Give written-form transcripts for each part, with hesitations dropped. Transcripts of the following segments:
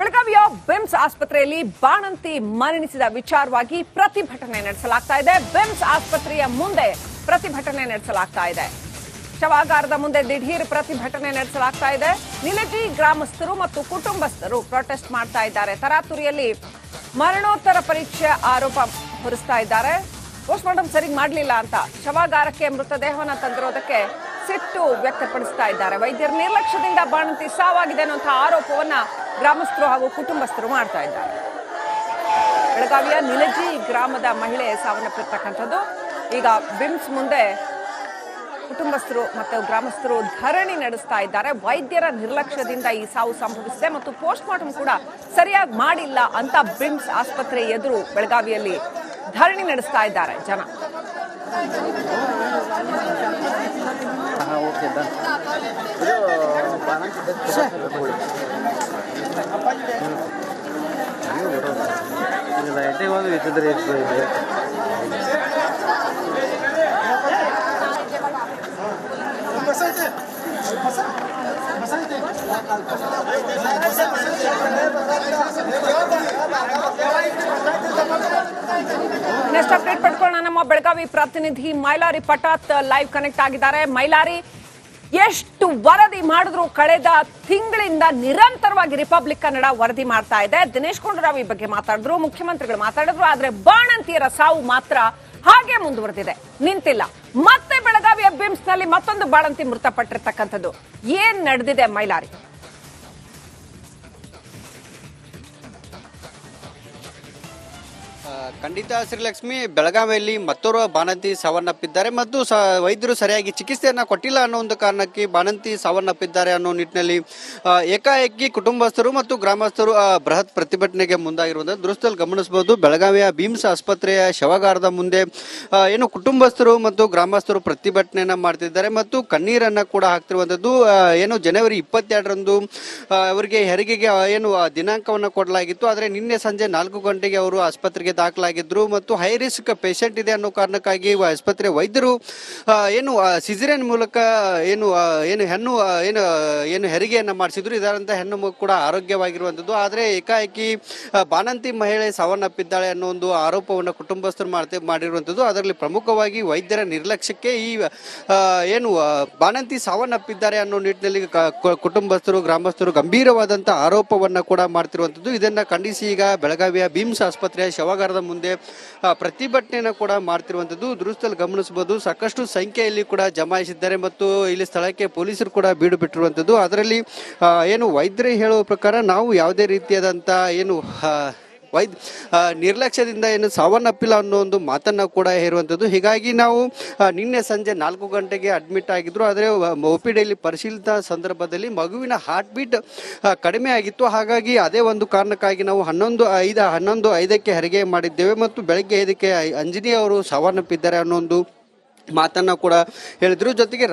ಬೆಳಗಾವಿಯ ಬಿಮ್ಸ್ ಆಸ್ಪತ್ರೆಯಲ್ಲಿ ಬಾಣಂತಿ ಮರಣಿಸಿದ ವಿಚಾರವಾಗಿ ಪ್ರತಿಭಟನೆ ನಡೆಸಲಾಗ್ತಾ ಇದೆ. ಬಿಮ್ಸ್ ಆಸ್ಪತ್ರೆಯ ಮುಂದೆ ಪ್ರತಿಭಟನೆ ನಡೆಸಲಾಗ್ತಾ ಇದೆ. ಶವಾಗಾರದ ಮುಂದೆ ದಿಢೀರ್ ಪ್ರತಿಭಟನೆ ನಡೆಸಲಾಗ್ತಾ ಇದೆ. ನಿಲಜಿ ಗ್ರಾಮಸ್ಥರು ಮತ್ತು ಕುಟುಂಬಸ್ಥರು ಪ್ರೊಟೆಸ್ಟ್ ಮಾಡ್ತಾ ಇದ್ದಾರೆ. ತರಾತುರಿಯಲ್ಲಿ ಮರಣೋತ್ತರ ಪರೀಕ್ಷೆ ಆರೋಪ ಹೊರಿಸ್ತಾ ಇದ್ದಾರೆ. ಪೋಸ್ಟ್ಮಾರ್ಟಂ ಸರಿಯಾಗಿ ಮಾಡಲಿಲ್ಲ ಅಂತ ಶವಾಗಾರಕ್ಕೆ ಮೃತದೇಹವನ್ನು ತಂದಿರೋದಕ್ಕೆ ಸಿಟ್ಟು ವ್ಯಕ್ತಪಡಿಸ್ತಾ ಇದ್ದಾರೆ. ವೈದ್ಯರ ನಿರ್ಲಕ್ಷ್ಯದಿಂದ ಬಾಣಂತಿ ಸಾವಾಗಿದೆ ಅನ್ನುವಂತಹ ಆರೋಪವನ್ನ ಗ್ರಾಮಸ್ಥರು ಹಾಗೂ ಕುಟುಂಬಸ್ಥರು ಮಾಡ್ತಾ ಇದ್ದಾರೆ. ಬೆಳಗಾವಿಯ ನಿಲಜಿ ಗ್ರಾಮದ ಮಹಿಳೆ ಸಾವನ್ನಪ್ಪಿರ್ತಕ್ಕಂಥದ್ದು. ಈಗ ಬಿಮ್ಸ್ ಮುಂದೆ ಕುಟುಂಬಸ್ಥರು ಮತ್ತು ಗ್ರಾಮಸ್ಥರು ಧರಣಿ ನಡೆಸ್ತಾ ಇದ್ದಾರೆ. ವೈದ್ಯರ ನಿರ್ಲಕ್ಷ್ಯದಿಂದ ಈ ಸಾವು ಸಂಭವಿಸಿದೆ ಮತ್ತು ಪೋಸ್ಟ್ಮಾರ್ಟಂ ಕೂಡ ಸರಿಯಾಗಿ ಮಾಡಿಲ್ಲ ಅಂತ ಬಿಮ್ಸ್ ಆಸ್ಪತ್ರೆ ಎದುರು ಬೆಳಗಾವಿಯಲ್ಲಿ ಧರಣಿ ನಡೆಸ್ತಾ ಇದ್ದಾರೆ ಜನ. ನೆಕ್ಸ್ಟ್ ಅಪ್ಡೇಟ್ ಪಡ್ಕೊಳ್ಳೋಣ. ನಮ್ಮ ಬೆಳಗಾವಿ ಪ್ರತಿನಿಧಿ ಮೈಲಾರಿ ಪಟಾತ್ ಲೈವ್ ಕನೆಕ್ಟ್ ಆಗಿದ್ದಾರೆ. ಮೈಲಾರಿ, ಎಷ್ಟು ವರದಿ ಮಾಡಿದ್ರು ಕಳೆದ ತಿಂಗಳಿಂದ ನಿರಂತರವಾಗಿ ರಿಪಬ್ಲಿಕ್ ಕನ್ನಡ ವರದಿ ಮಾಡ್ತಾ ಇದೆ. ದಿನೇಶ್ ಗುಂಡೂರಾವ್ ಈ ಬಗ್ಗೆ ಮಾತಾಡಿದ್ರು, ಮುಖ್ಯಮಂತ್ರಿಗಳು ಮಾತಾಡಿದ್ರು, ಆದ್ರೆ ಬಾಣಂತಿಯರ ಸಾವು ಮಾತ್ರ ಹಾಗೆ ಮುಂದುವರೆದಿದೆ, ನಿಂತಿಲ್ಲ. ಮತ್ತೆ ಬೆಳಗಾವಿಯ ಬಿಮ್ಸ್ ನಲ್ಲಿ ಮತ್ತೊಂದು ಬಾಣಂತಿ ಮೃತಪಟ್ಟಿರ್ತಕ್ಕಂಥದ್ದು. ಏನ್ ನಡೆದಿದೆ ಮೈಲಾರಿ? ಖಂಡಿತ ಶ್ರೀಲಕ್ಷ್ಮಿ, ಬೆಳಗಾವಿಯಲ್ಲಿ ಮತ್ತೋರ್ವ ಬಾಣಂತಿ ಸಾವನ್ನಪ್ಪಿದ್ದಾರೆ ಮತ್ತು ವೈದ್ಯರು ಸರಿಯಾಗಿ ಚಿಕಿತ್ಸೆಯನ್ನು ಕೊಟ್ಟಿಲ್ಲ ಅನ್ನೋ ಒಂದು ಕಾರಣಕ್ಕೆ ಬಾಣಂತಿ ಸಾವನ್ನಪ್ಪಿದ್ದಾರೆ ಅನ್ನೋ ನಿಟ್ಟಿನಲ್ಲಿ ಏಕಾಏಕಿ ಕುಟುಂಬಸ್ಥರು ಮತ್ತು ಗ್ರಾಮಸ್ಥರು ಬೃಹತ್ ಪ್ರತಿಭಟನೆಗೆ ಮುಂದಾಗಿರುವಂತಹ ದೃಶ್ಯದಲ್ಲಿ ಗಮನಿಸಬಹುದು. ಬೆಳಗಾವಿಯ ಬಿಮ್ಸ್ ಆಸ್ಪತ್ರೆಯ ಶವಾಗಾರದ ಮುಂದೆ ಏನು ಕುಟುಂಬಸ್ಥರು ಮತ್ತು ಗ್ರಾಮಸ್ಥರು ಪ್ರತಿಭಟನೆಯನ್ನ ಮಾಡ್ತಿದ್ದಾರೆ ಮತ್ತು ಕಣ್ಣೀರನ್ನ ಕೂಡ ಹಾಕ್ತಿರುವಂತದ್ದು. ಏನು ಜನವರಿ 22ರಂದು ಅವರಿಗೆ ಹೆರಿಗೆಗೆ ಏನು ದಿನಾಂಕವನ್ನು ಕೊಡಲಾಗಿತ್ತು. ಆದರೆ ನಿನ್ನೆ ಸಂಜೆ 4 ಗಂಟೆಗೆ ಅವರು ಆಸ್ಪತ್ರೆಗೆ ದಾಖಲಾಗಿದ್ರು ಮತ್ತು ಹೈ ರಿಸ್ಕ್ ಪೇಷಂಟ್ ಇದೆ ಅನ್ನೋ ಕಾರಣಕ್ಕಾಗಿ ಆಸ್ಪತ್ರೆ ವೈದ್ಯರು ಏನು ಸಿಜರಿಯನ್ ಮೂಲಕ ಏನು ಏನು ಹೆಣ್ಣು ಏನು ಹೆರಿಗೆಯನ್ನ ಮಾಡಿಸಿದ್ರು. ಇದರಂತ ಹೆಣ್ಣು ಮಗು ಕೂಡ ಆರೋಗ್ಯವಾಗಿರುವಂತದ್ದು. ಆದರೆ ಏಕಾಏಕಿ ಬಾಣಂತಿ ಮಹಿಳೆ ಸಾವನ್ನಪ್ಪಿದ್ದಾಳೆ ಅನ್ನೋ ಒಂದು ಆರೋಪವನ್ನು ಕುಟುಂಬಸ್ಥರು ಮಾಡಿರುವಂತದ್ದು. ಅದರಲ್ಲಿ ಪ್ರಮುಖವಾಗಿ ವೈದ್ಯರ ನಿರ್ಲಕ್ಷ್ಯಕ್ಕೆ ಈ ಏನು ಬಾಣಂತಿ ಸಾವನ್ನಪ್ಪಿದ್ದಾರೆ ಅನ್ನೋ ನಿಟ್ಟಿನಲ್ಲಿ ಕುಟುಂಬಸ್ಥರು ಗ್ರಾಮಸ್ಥರು ಗಂಭೀರವಾದಂತಹ ಆರೋಪವನ್ನ ಕೂಡ ಮಾಡ್ತಿರುವಂತದ್ದು. ಇದನ್ನ ಖಂಡಿಸಿ ಈಗ ಬೆಳಗಾವಿಯ ಬಿಮ್ಸ್ ಆಸ್ಪತ್ರೆಯ ಶವಾಗಾರದ ಮುಂದೆ ಪ್ರತಿಭಟನೆಯನ್ನು ಕೂಡ ಮಾಡ್ತಿರುವಂತದ್ದು ದೃಶ್ಯದಲ್ಲಿ ಗಮನಿಸಬಹುದು. ಸಾಕಷ್ಟು ಸಂಖ್ಯೆಯಲ್ಲಿ ಕೂಡ ಜಮಾಯಿಸಿದ್ದಾರೆ ಮತ್ತು ಇಲ್ಲಿ ಸ್ಥಳಕ್ಕೆ ಪೊಲೀಸರು ಕೂಡ ಬೀಡು ಬಿಟ್ಟಿರುವಂತದ್ದು. ಅದರಲ್ಲಿ ಏನು ವೈದ್ಯರು ಹೇಳುವ ಪ್ರಕಾರ ನಾವು ಯಾವುದೇ ರೀತಿಯಾದಂತ ಏನು ನಿರ್ಲಕ್ಷ್ಯದಿಂದ ಏನು ಸಾವನ್ನಪ್ಪಿಲ್ಲ ಅನ್ನೋ ಒಂದು ಮಾತನ್ನ ಕೂಡ ಹೇರುವಂಥದ್ದು. ಹೀಗಾಗಿ ನಾವು ನಿನ್ನೆ ಸಂಜೆ 4 ಗಂಟೆಗೆ ಅಡ್ಮಿಟ್ ಆಗಿದ್ರು. ಆದರೆ OPDಯಲ್ಲಿ ಪರಿಶೀಲಿಸಿದ ಸಂದರ್ಭದಲ್ಲಿ ಮಗುವಿನ ಹಾರ್ಟ್ ಬೀಟ್ ಕಡಿಮೆ ಆಗಿತ್ತು. ಹಾಗಾಗಿ ಅದೇ ಒಂದು ಕಾರಣಕ್ಕಾಗಿ ನಾವು 11:05ಕ್ಕೆ ಹೆರಿಗೆ ಮಾಡಿದ್ದೇವೆ ಮತ್ತು ಬೆಳಗ್ಗೆ 5ಕ್ಕೆ ಅಂಜನಿ ಅವರು ಸಾವನ್ನಪ್ಪಿದ್ದಾರೆ ಅನ್ನೋ ಒಂದು ಮಾತನ್ನ ಕೂಡ ಹೇಳಿದ್ರು. ಜೊತೆಗೆ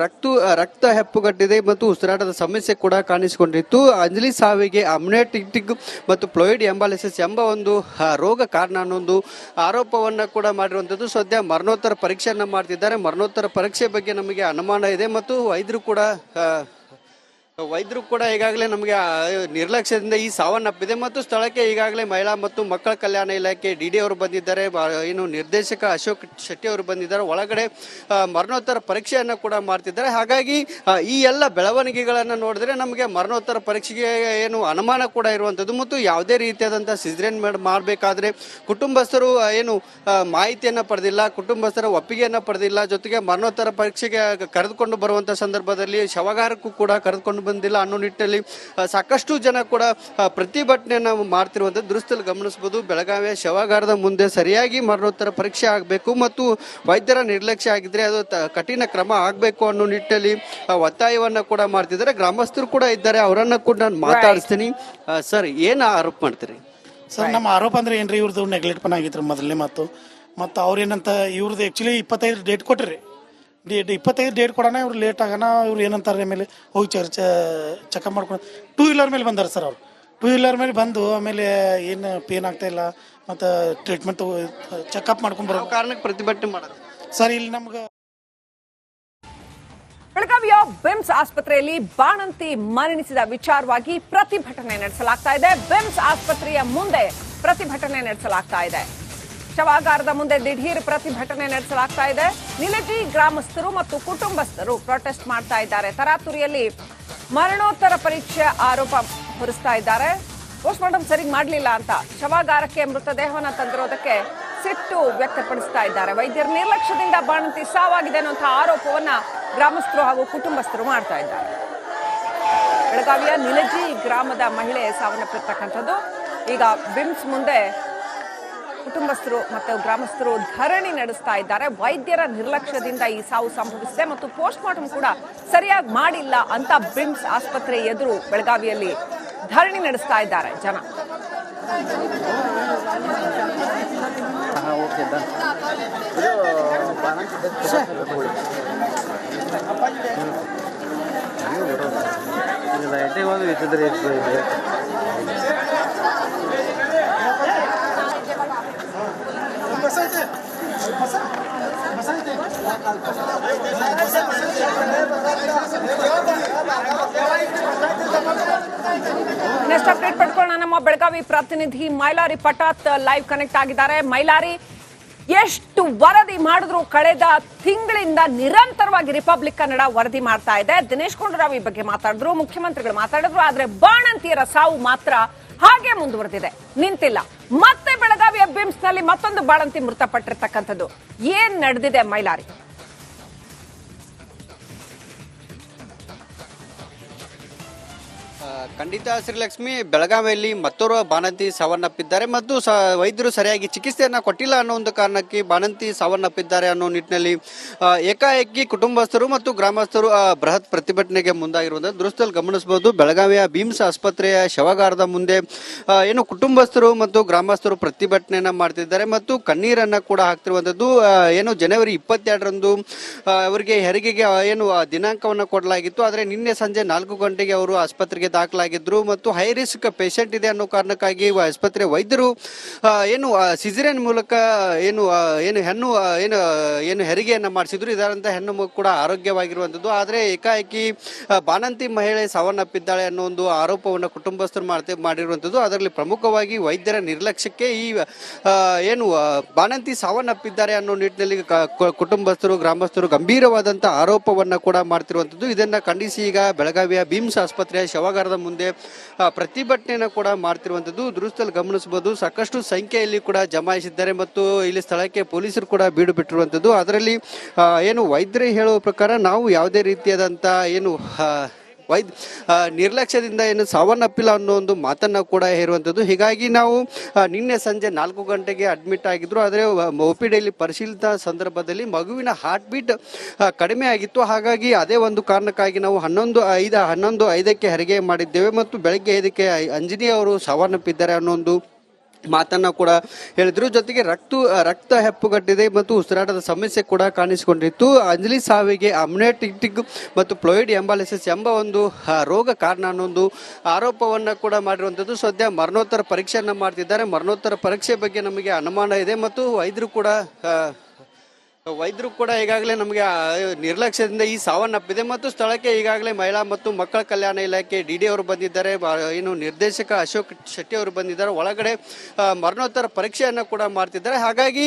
ರಕ್ತ ಹೆಪ್ಪುಗಟ್ಟಿದೆ ಮತ್ತು ಉಸಿರಾಟದ ಸಮಸ್ಯೆ ಕೂಡ ಕಾಣಿಸಿಕೊಂಡಿತ್ತು. ಅಂಜಲಿ ಸಾವಿಗೆ ಅಮ್ನೆಟಿಕ್ ಮತ್ತು ಫ್ಲೂಯಿಡ್ ಎಂಬಾಲಿಸಿಸ್ ಎಂಬ ಒಂದು ರೋಗ ಕಾರಣ ಅನ್ನೊಂದು ಆರೋಪವನ್ನ ಕೂಡ ಮಾಡಿರುವಂತದ್ದು. ಸದ್ಯ ಮರಣೋತ್ತರ ಪರೀಕ್ಷೆಯನ್ನ ಮಾಡ್ತಿದ್ದಾರೆ. ಮರಣೋತ್ತರ ಪರೀಕ್ಷೆ ಬಗ್ಗೆ ನಮಗೆ ಅನುಮಾನ ಇದೆ ಮತ್ತು ವೈದ್ಯರು ಕೂಡ ಈಗಾಗಲೇ ನಮಗೆ ನಿರ್ಲಕ್ಷ್ಯದಿಂದ ಈ ಸಾವನ್ನಪ್ಪಿದೆ ಮತ್ತು ಸ್ಥಳಕ್ಕೆ ಈಗಾಗಲೇ ಮಹಿಳಾ ಮತ್ತು ಮಕ್ಕಳ ಕಲ್ಯಾಣ ಇಲಾಖೆ DD ಅವರು ಬಂದಿದ್ದಾರೆ. ಏನು ನಿರ್ದೇಶಕ ಅಶೋಕ್ ಶೆಟ್ಟಿ ಅವರು ಬಂದಿದ್ದಾರೆ. ಒಳಗಡೆ ಮರಣೋತ್ತರ ಪರೀಕ್ಷೆಯನ್ನು ಕೂಡ ಮಾಡ್ತಿದ್ದಾರೆ. ಹಾಗಾಗಿ ಈ ಎಲ್ಲ ಬೆಳವಣಿಗೆಗಳನ್ನು ನೋಡಿದ್ರೆ ನಮಗೆ ಮರಣೋತ್ತರ ಪರೀಕ್ಷೆಗೆ ಏನು ಅನುಮಾನ ಕೂಡ ಇರುವಂಥದ್ದು ಮತ್ತು ಯಾವುದೇ ರೀತಿಯಾದಂತಹ ಸಿಜರಿಯನ್ ಮಾಡಬೇಕಾದ್ರೆ ಕುಟುಂಬಸ್ಥರು ಏನು ಮಾಹಿತಿಯನ್ನು ಪಡೆದಿಲ್ಲ, ಕುಟುಂಬಸ್ಥರ ಒಪ್ಪಿಗೆಯನ್ನು ಪಡೆದಿಲ್ಲ. ಜೊತೆಗೆ ಮರಣೋತ್ತರ ಪರೀಕ್ಷೆಗೆ ಕರೆದುಕೊಂಡು ಬರುವಂತಹ ಸಂದರ್ಭದಲ್ಲಿ ಶವಾಗಾರಕ್ಕೂ ಕೂಡ ಕರೆದುಕೊಂಡು ಬಂದಿಲ್ಲ ಅನ್ನೋ ನಿಟ್ಟಿನಲ್ಲಿ ಸಾಕಷ್ಟು ಜನ ಕೂಡ ಪ್ರತಿಭಟನೆಯನ್ನ ಮಾಡ್ತಿರುವಂತ ದೃಶ್ಯದಲ್ಲಿ ಗಮನಿಸಬಹುದು. ಬೆಳಗಾವಿಯ ಶವಾಗಾರದ ಮುಂದೆ ಸರಿಯಾಗಿ ಮರಣೋತ್ತರ ಪರೀಕ್ಷೆ ಆಗಬೇಕು ಮತ್ತು ವೈದ್ಯರ ನಿರ್ಲಕ್ಷ್ಯ ಆಗಿದ್ರೆ ಅದು ಕಠಿಣ ಕ್ರಮ ಆಗಬೇಕು ಅನ್ನೋ ನಿಟ್ಟಿನಲ್ಲಿ ಒತ್ತಾಯವನ್ನ ಕೂಡ ಮಾಡ್ತಿದ್ದಾರೆ. ಗ್ರಾಮಸ್ಥರು ಕೂಡ ಇದ್ದಾರೆ, ಅವರನ್ನ ಕೂಡ ನಾನು ಮಾತಾಡಿಸ್ತೀನಿ. ಸರ್, ಏನು ಆರೋಪ ಮಾಡ್ತೀರಿ? ಸರ್, ನಮ್ಮ ಆರೋಪ ಅಂದ್ರೆ ಏನ್ರಿ, ಇವ್ರದ್ದು ನೆಗ್ಲೆಕ್ಟ್ ಪನ್ ಆಗಿತ್ತು ಮೊದಲನೇ ಮಾತು. ಮತ್ತು ಅವ್ರೇನಂತ ಇವ್ರದ್ದು ಆ್ಯಕ್ಚುಲಿ 25 ಡೇಟ್ ಕೊಟ್ರಿ. 25 ಡೇಟ್ ಕೊಡೋಣ, ಇವ್ರು ಲೇಟ್ ಆಗೋಣ. ಇವ್ರು ಏನಂತಾರೆ ಮೇಲೆ ಹೋಗಿ ಚೆಕಪ್ ಮಾಡ್ಕೊಂಡು 2 ವೀಲರ್ ಮೇಲೆ ಬಂದಾರೆ ಸರ್. ಅವರು 2 ವೀಲರ್ ಮೇಲೆ ಬಂದು ಆಮೇಲೆ ಏನು ಪೇನ್ ಆಗ್ತಾ ಇಲ್ಲ ಮತ್ತು ಟ್ರೀಟ್ಮೆಂಟ್ ಚೆಕಪ್ ಮಾಡ್ಕೊಂಡು ಬರೋ ಕಾರಣಕ್ಕೆ ಪ್ರತಿಭಟನೆ ಮಾಡೋದು ಸರ್. ಇಲ್ಲಿ ನಮ್ಗೆ ಬೆಳಗಾವಿಯ ಬಿಮ್ಸ್ ಆಸ್ಪತ್ರೆಯಲ್ಲಿ ಬಾಣಂತಿ ಮರಣಿಸಿದ ವಿಚಾರವಾಗಿ ಪ್ರತಿಭಟನೆ ನಡೆಸಲಾಗ್ತಾ ಇದೆ. ಬಿಮ್ಸ್ ಆಸ್ಪತ್ರೆಯ ಮುಂದೆ ಪ್ರತಿಭಟನೆ ನಡೆಸಲಾಗ್ತಾ ಇದೆ. ಶವಾಗಾರದ ಮುಂದೆ ದಿಢೀರ್ ಪ್ರತಿಭಟನೆ ನಡೆಸಲಾಗ್ತಾ ಇದೆ. ನಿಲಜಿ ಗ್ರಾಮಸ್ಥರು ಮತ್ತು ಕುಟುಂಬಸ್ಥರು ಪ್ರೊಟೆಸ್ಟ್ ಮಾಡ್ತಾ ಇದ್ದಾರೆ. ತರಾತುರಿಯಲ್ಲಿ ಮರಣೋತ್ತರ ಪರೀಕ್ಷೆ ಆರೋಪ ಹೊರಿಸ್ತಾ ಇದ್ದಾರೆ. ಪೋಸ್ಟ್ಮಾರ್ಟಮ್ ಸರಿಗ್ ಮಾಡಲಿಲ್ಲ ಅಂತ ಶವಾಗಾರಕ್ಕೆ ಮೃತದೇಹವನ್ನು ತಂದಿರೋದಕ್ಕೆ ಸಿಟ್ಟು ವ್ಯಕ್ತಪಡಿಸ್ತಾ ಇದ್ದಾರೆ. ವೈದ್ಯರ ನಿರ್ಲಕ್ಷ್ಯದಿಂದ ಬಾಣಂತಿ ಸಾವಾಗಿದೆ ಅನ್ನುವಂತಹ ಆರೋಪವನ್ನ ಗ್ರಾಮಸ್ಥರು ಹಾಗೂ ಕುಟುಂಬಸ್ಥರು ಮಾಡ್ತಾ ಇದ್ದಾರೆ. ಬೆಳಗಾವಿಯ ನಿಲಜಿ ಗ್ರಾಮದ ಮಹಿಳೆ ಸಾವನ್ನಪ್ಪಿರ್ತಕ್ಕಂಥದ್ದು. ಈಗ ಬಿಮ್ಸ್ ಮುಂದೆ ಕುಟುಂಬಸ್ಥರು ಮತ್ತು ಗ್ರಾಮಸ್ಥರು ಧರಣಿ ನಡೆಸ್ತಾ ಇದ್ದಾರೆ. ವೈದ್ಯರ ನಿರ್ಲಕ್ಷ್ಯದಿಂದ ಈ ಸಾವು ಸಂಭವಿಸಿದೆ ಮತ್ತು ಪೋಸ್ಟ್ಮಾರ್ಟಮ್ ಕೂಡ ಸರಿಯಾಗಿ ಮಾಡಿಲ್ಲ ಅಂತ ಬಿಮ್ಸ್ ಆಸ್ಪತ್ರೆ ಎದುರು ಬೆಳಗಾವಿಯಲ್ಲಿ ಧರಣಿ ನಡೆಸ್ತಾ ಇದ್ದಾರೆ ಜನ. ನೆಕ್ಸ್ಟ್ ಅಪ್ಡೇಟ್ ಪಡ್ಕೊಳ್ಳೋಣ. ನಮ್ಮ ಬೆಳಗಾವಿ ಪ್ರತಿನಿಧಿ ಮೈಲಾರಿ ಪಟಾತ್ ಲೈವ್ ಕನೆಕ್ಟ್ ಆಗಿದ್ದಾರೆ. ಮೈಲಾರಿ, ಎಷ್ಟು ವರದಿ ಮಾಡಿದ್ರು ಕಳೆದ ತಿಂಗಳಿಂದ ನಿರಂತರವಾಗಿ ರಿಪಬ್ಲಿಕ್ ಕನ್ನಡ ವರದಿ ಮಾಡ್ತಾ ಇದೆ. ದಿನೇಶ್ ಗುಂಡೂರಾವ್ ಈ ಬಗ್ಗೆ ಮಾತಾಡಿದ್ರು, ಮುಖ್ಯಮಂತ್ರಿಗಳು ಮಾತಾಡಿದ್ರು, ಆದ್ರೆ ಬಾಣಂತಿಯರ ಸಾವು ಮಾತ್ರ ಹಾಗೆ ಮುಂದುವರೆದಿದೆ, ನಿಂತಿಲ್ಲ. ಮತ್ತೆ ಬೆಳಗಾವಿಯ ಬಿಮ್ಸ್ ನಲ್ಲಿ ಮತ್ತೊಂದು ಬಾಣಂತಿ ಮೃತಪಟ್ಟಿರ್ತಕ್ಕಂಥದ್ದು. ಏನ್ ನಡೆದಿದೆ ಮೈಲಾರಿ? ಖಂಡಿತ ಶ್ರೀಲಕ್ಷ್ಮಿ, ಬೆಳಗಾವಿಯಲ್ಲಿ ಮತ್ತೋರ್ವ ಬಾಣಂತಿ ಸಾವನ್ನಪ್ಪಿದ್ದಾರೆ ಮತ್ತು ವೈದ್ಯರು ಸರಿಯಾಗಿ ಚಿಕಿತ್ಸೆಯನ್ನ ಕೊಟ್ಟಿಲ್ಲ ಅನ್ನೋ ಒಂದು ಕಾರಣಕ್ಕೆ ಬಾಣಂತಿ ಸಾವನ್ನಪ್ಪಿದ್ದಾರೆ ಅನ್ನೋ ನಿಟ್ಟಿನಲ್ಲಿ ಏಕಾಏಕಿ ಕುಟುಂಬಸ್ಥರು ಮತ್ತು ಗ್ರಾಮಸ್ಥರು ಬೃಹತ್ ಪ್ರತಿಭಟನೆಗೆ ಮುಂದಾಗಿರುವಂತಹ ದೃಶ್ಯದಲ್ಲಿ ಗಮನಿಸಬಹುದು. ಬೆಳಗಾವಿಯ ಬಿಮ್ಸ್ ಆಸ್ಪತ್ರೆಯ ಶವಾಗಾರದ ಮುಂದೆ ಏನು ಕುಟುಂಬಸ್ಥರು ಮತ್ತು ಗ್ರಾಮಸ್ಥರು ಪ್ರತಿಭಟನೆಯನ್ನ ಮಾಡ್ತಿದ್ದಾರೆ ಮತ್ತು ಕಣ್ಣೀರನ್ನ ಕೂಡ ಹಾಕ್ತಿರುವಂತದ್ದು. ಏನು ಜನವರಿ 22ರಂದು ಅವರಿಗೆ ಹೆರಿಗೆಗೆ ಏನು ದಿನಾಂಕವನ್ನು ಕೊಡಲಾಗಿತ್ತು. ಆದರೆ ನಿನ್ನೆ ಸಂಜೆ 4 ಗಂಟೆಗೆ ಅವರು ಆಸ್ಪತ್ರೆಗೆ ದಾಖಲಾಗಿದ್ರು ಮತ್ತು ಹೈ ರಿಸ್ಕ್ ಪೇಷಂಟ್ ಇದೆ ಅನ್ನೋ ಕಾರಣಕ್ಕಾಗಿ ಆಸ್ಪತ್ರೆ ವೈದ್ಯರು ಏನು ಸಿಜರಿಯನ್ ಮೂಲಕ ಏನು ಏನು ಹೆಣ್ಣು ಏನು ಹೆರಿಗೆಯನ್ನ ಮಾಡಿಸಿದ್ರು. ಇದರಂತ ಹೆಣ್ಣು ಮಗು ಕೂಡ ಆರೋಗ್ಯವಾಗಿರುವಂತದ್ದು. ಆದರೆ ಏಕಾಏಕಿ ಬಾಣಂತಿ ಮಹಿಳೆ ಸಾವನ್ನಪ್ಪಿದ್ದಾಳೆ ಅನ್ನೋ ಒಂದು ಆರೋಪವನ್ನು ಕುಟುಂಬಸ್ಥರು ಮಾಡಿರುವಂತದ್ದು. ಅದರಲ್ಲಿ ಪ್ರಮುಖವಾಗಿ ವೈದ್ಯರ ನಿರ್ಲಕ್ಷ್ಯಕ್ಕೆ ಈ ಏನು ಬಾಣಂತಿ ಸಾವನ್ನಪ್ಪಿದ್ದಾರೆ ಅನ್ನೋ ನಿಟ್ಟಿನಲ್ಲಿ ಕುಟುಂಬಸ್ಥರು ಗ್ರಾಮಸ್ಥರು ಗಂಭೀರವಾದಂತಹ ಆರೋಪವನ್ನ ಕೂಡ ಮಾಡ್ತಿರುವಂತದ್ದು. ಇದನ್ನ ಖಂಡಿಸಿ ಈಗ ಬೆಳಗಾವಿಯ ಬಿಮ್ಸ್ ಆಸ್ಪತ್ರೆಯ ಶವಾಗಾರದ ಮುಂದೆ ಪ್ರತಿಭಟನೆಯನ್ನು ಕೂಡ ಮಾಡ್ತಿರುವಂತದ್ದು ದೃಶ್ಯದಲ್ಲಿ ಗಮನಿಸಬಹುದು. ಸಾಕಷ್ಟು ಸಂಖ್ಯೆಯಲ್ಲಿ ಕೂಡ ಜಮಾಯಿಸಿದ್ದಾರೆ ಮತ್ತು ಇಲ್ಲಿ ಸ್ಥಳಕ್ಕೆ ಪೊಲೀಸರು ಕೂಡ ಬೀಡು ಬಿಟ್ಟಿರುವಂತದ್ದು. ಅದರಲ್ಲಿ ಏನು ವೈದ್ಯರು ಹೇಳುವ ಪ್ರಕಾರ ನಾವು ಯಾವುದೇ ರೀತಿಯಾದಂತ ಏನು ನಿರ್ಲಕ್ಷ್ಯದಿಂದ ಏನು ಸಾವನ್ನಪ್ಪಿಲ್ಲ ಅನ್ನೋ ಒಂದು ಮಾತನ್ನ ಕೂಡ ಹೇರುವಂಥದ್ದು. ಹೀಗಾಗಿ ನಾವು ನಿನ್ನೆ ಸಂಜೆ 4 ಗಂಟೆಗೆ ಅಡ್ಮಿಟ್ ಆಗಿದ್ರು. ಆದರೆ OPDಯಲ್ಲಿ ಪರಿಶೀಲಿಸಿದ ಸಂದರ್ಭದಲ್ಲಿ ಮಗುವಿನ ಹಾರ್ಟ್ ಬೀಟ್ ಕಡಿಮೆ ಆಗಿತ್ತು. ಹಾಗಾಗಿ ಅದೇ ಒಂದು ಕಾರಣಕ್ಕಾಗಿ ನಾವು 11:05ಕ್ಕೆ ಹೆರಿಗೆ ಮಾಡಿದ್ದೇವೆ ಮತ್ತು ಬೆಳಗ್ಗೆ 5ಕ್ಕೆ ಅಂಜನಿ ಅವರು ಸಾವನ್ನಪ್ಪಿದ್ದಾರೆ ಅನ್ನೋ ಒಂದು ಮಾತನ್ನ ಕೂಡ ಹೇಳಿದ್ರು. ಜೊತೆಗೆ ರಕ್ತ ಹೆಪ್ಪುಗಟ್ಟಿದೆ ಮತ್ತು ಉಸಿರಾಟದ ಸಮಸ್ಯೆ ಕೂಡ ಕಾಣಿಸಿಕೊಂಡಿತ್ತು. ಅಂಜಲಿ ಸಾವಿಗೆ ಅಮ್ನೆಟಿಕ್ ಮತ್ತು ಫ್ಲೂಯಿಡ್ ಎಂಬಾಲಿಸಿಸ್ ಎಂಬ ಒಂದು ರೋಗ ಕಾರಣ ಅನ್ನೋ ಒಂದು ಆರೋಪವನ್ನ ಕೂಡ ಮಾಡಿರುವಂತದ್ದು. ಸದ್ಯ ಮರಣೋತ್ತರ ಪರೀಕ್ಷೆಯನ್ನ ಮಾಡ್ತಿದ್ದಾರೆ. ಮರಣೋತ್ತರ ಪರೀಕ್ಷೆ ಬಗ್ಗೆ ನಮಗೆ ಅನುಮಾನ ಇದೆ ಮತ್ತು ವೈದ್ಯರು ಕೂಡ ಈಗಾಗಲೇ ನಮಗೆ ನಿರ್ಲಕ್ಷ್ಯದಿಂದ ಈ ಸಾವನ್ನಪ್ಪಿದೆ ಮತ್ತು ಸ್ಥಳಕ್ಕೆ ಈಗಾಗಲೇ ಮಹಿಳಾ ಮತ್ತು ಮಕ್ಕಳ ಕಲ್ಯಾಣ ಇಲಾಖೆ DD ಅವರು ಬಂದಿದ್ದಾರೆ. ಏನು ನಿರ್ದೇಶಕ ಅಶೋಕ್ ಶೆಟ್ಟಿ ಅವರು ಬಂದಿದ್ದಾರೆ. ಒಳಗಡೆ ಮರಣೋತ್ತರ ಪರೀಕ್ಷೆಯನ್ನು ಕೂಡ ಮಾಡ್ತಿದ್ದಾರೆ. ಹಾಗಾಗಿ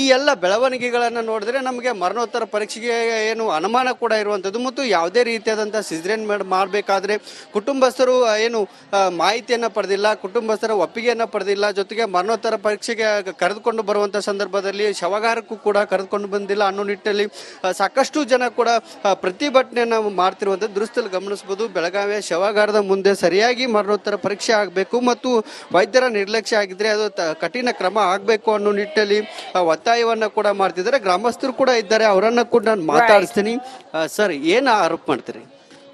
ಈ ಎಲ್ಲ ಬೆಳವಣಿಗೆಗಳನ್ನು ನೋಡಿದ್ರೆ ನಮಗೆ ಮರಣೋತ್ತರ ಪರೀಕ್ಷೆಗೆ ಏನು ಅನುಮಾನ ಕೂಡ ಇರುವಂಥದ್ದು ಮತ್ತು ಯಾವುದೇ ರೀತಿಯಾದಂಥ ಸಿಜರಿಯನ್ ಮಾಡಬೇಕಾದ್ರೆ ಕುಟುಂಬಸ್ಥರು ಏನು ಮಾಹಿತಿಯನ್ನು ಪಡೆದಿಲ್ಲ, ಕುಟುಂಬಸ್ಥರ ಒಪ್ಪಿಗೆಯನ್ನು ಪಡೆದಿಲ್ಲ. ಜೊತೆಗೆ ಮರಣೋತ್ತರ ಪರೀಕ್ಷೆಗೆ ಕರೆದುಕೊಂಡು ಬರುವಂಥ ಸಂದರ್ಭದಲ್ಲಿ ಶವಾಗಾರಕ್ಕೂ ಕೂಡ ಕರೆದುಕೊಂಡು ಬಂದಿಲ್ಲ ಅನ್ನೋ ನಿಟ್ಟಿನಲ್ಲಿ ಸಾಕಷ್ಟು ಜನ ಕೂಡ ಪ್ರತಿಭಟನೆಯನ್ನ ಮಾಡ್ತಿರುವಂತದ್ದು ದೃಶ್ಯದಲ್ಲಿ ಗಮನಿಸಬಹುದು. ಬೆಳಗಾವಿಯ ಶವಾಗಾರದ ಮುಂದೆ ಸರಿಯಾಗಿ ಮರಣೋತ್ತರ ಪರೀಕ್ಷೆ ಆಗಬೇಕು ಮತ್ತು ವೈದ್ಯರ ನಿರ್ಲಕ್ಷ್ಯ ಆಗಿದ್ರೆ ಅದು ಕಠಿಣ ಕ್ರಮ ಆಗಬೇಕು ಅನ್ನೋ ನಿಟ್ಟಿನಲ್ಲಿ ಒತ್ತಾಯವನ್ನ ಕೂಡ ಮಾಡ್ತಿದ್ದಾರೆ. ಗ್ರಾಮಸ್ಥರು ಕೂಡ ಇದ್ದಾರೆ, ಅವರನ್ನ ಕೂಡ ನಾನು ಮಾತಾಡಿಸ್ತೀನಿ. ಸರ್, ಏನು ಆರೋಪ ಮಾಡ್ತೀರಿ?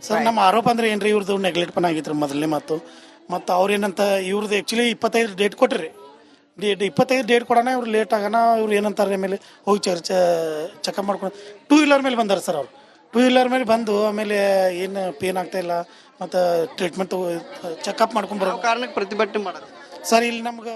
ಸರ್, ನಮ್ಮ ಆರೋಪ ಅಂದ್ರೆ ಏನ್ರಿ, ಇವ್ರದ್ದು ನೆಗ್ಲೆಕ್ಟ್ಪನ ಆಗಿತ್ತು ಮೊದಲನೇ ಮತ್ತು ಅವ್ರೇನಂತ ಇವ್ರದ್ದು ಆ್ಯಕ್ಚುಲಿ 25 ಡೇಟ್ ಕೊಟ್ರಿ. 25 ಡೇಟ್ ಕೊಡೋಣ, ಇವ್ರು ಲೇಟ್ ಆಗೋಣ. ಇವ್ರು ಏನಂತಾರೆ ಆಮೇಲೆ ಹೋಗಿ ಚೆಕಪ್ ಮಾಡ್ಕೊಂಡು 2 ವೀಲರ್ ಮೇಲೆ ಬಂದಾರೆ ಸರ್. ಅವರು 2 ವೀಲರ್ ಮೇಲೆ ಬಂದು ಆಮೇಲೆ ಏನು ಪೇನ್ ಆಗ್ತಾ ಇಲ್ಲ ಮತ್ತು ಟ್ರೀಟ್ಮೆಂಟ್ ಚೆಕಪ್ ಮಾಡ್ಕೊಂಡು ಬರೋ ಕಾರಣಕ್ಕೆ ಪ್ರತಿಭಟನೆ ಮಾಡೋದು ಸರ್. ಇಲ್ಲಿ ನಮ್ಗೆ